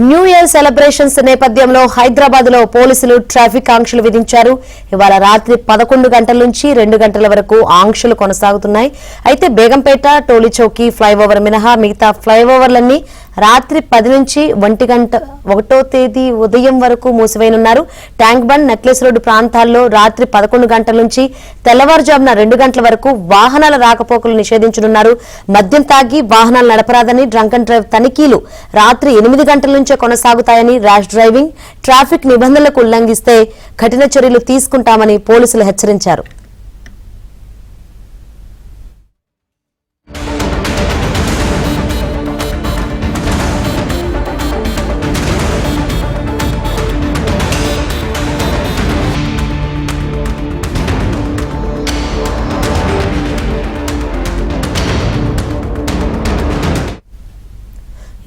New year celebrations నేపథ్యంలో హైదరాబాద్ లో పోలీసులు ట్రాఫిక్ ఆంక్షలు విధించారు. ఇవాళ రాత్రి 11 గంటల నుంచి 2 గంటల వరకు ఆంక్షలు కొనసాగుతున్నాయి. అయితే బేగంపేట, టోలీ చౌకీ ఫ్లైఓవర్ మినహా మిగతా ఫ్లైఓవర్లన్నీ రాత్రి 10 నుంచి 1వ తేదీ ఉదయం వరకు మూసివేయనున్నారు. ట్యాంక్ బండ్, నెక్లెస్ రోడ్డు ప్రాంతాల్లో రాత్రి 11 గంటల నుంచి తెల్లవారుజామున 2 గంటల వరకు వాహనాల రాకపోకలు నిషేధించనున్నారు. మద్యం తాగి వాహనాలు నడపరాదని డ్రంక్ అండ్ డ్రైవ్ తనిఖీలు రాత్రి 8 గంటల నుంచే కొనసాగుతాయని, ర్యాష్ డ్రైవింగ్, ట్రాఫిక్ నిబంధనలకు ఉల్లంఘిస్తే కఠిన చర్యలు తీసుకుంటామని పోలీసులు హెచ్చరించారు.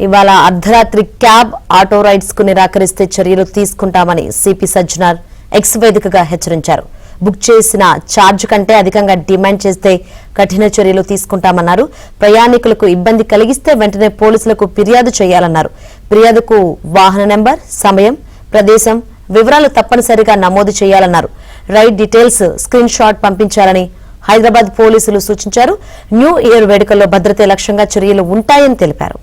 ఇవాళ అర్ధరాత్రి క్యాబ్, ఆటో రైడ్స్ కు నిరాకరిస్తే చర్యలు తీసుకుంటామని సిపి సజ్జనార్ ఎక్స్ వేదికగా హెచ్చరించారు. బుక్ చేసిన ఛార్జ్ కంటే అధికంగా డిమాండ్ చేస్తే కఠిన చర్యలు తీసుకుంటామన్నారు. ప్రయాణికులకు ఇబ్బంది కలిగిస్తే వెంటనే పోలీసులకు ఫిర్యాదు చేయాలన్నారు. ఫిర్యాదుకు వాహన నెంబర్, సమయం, ప్రదేశం, వివరాలు తప్పనిసరిగా నమోదు చేయాలన్నారు. రైడ్ డీటెయిల్స్ స్క్రీన్ షాట్ పంపించాలని హైదరాబాద్ పోలీసులు సూచించారు. న్యూ ఇయర్ వేడుకల్లో భద్రతే లక్ష్యంగా చర్యలు ఉంటాయని తెలిపారు.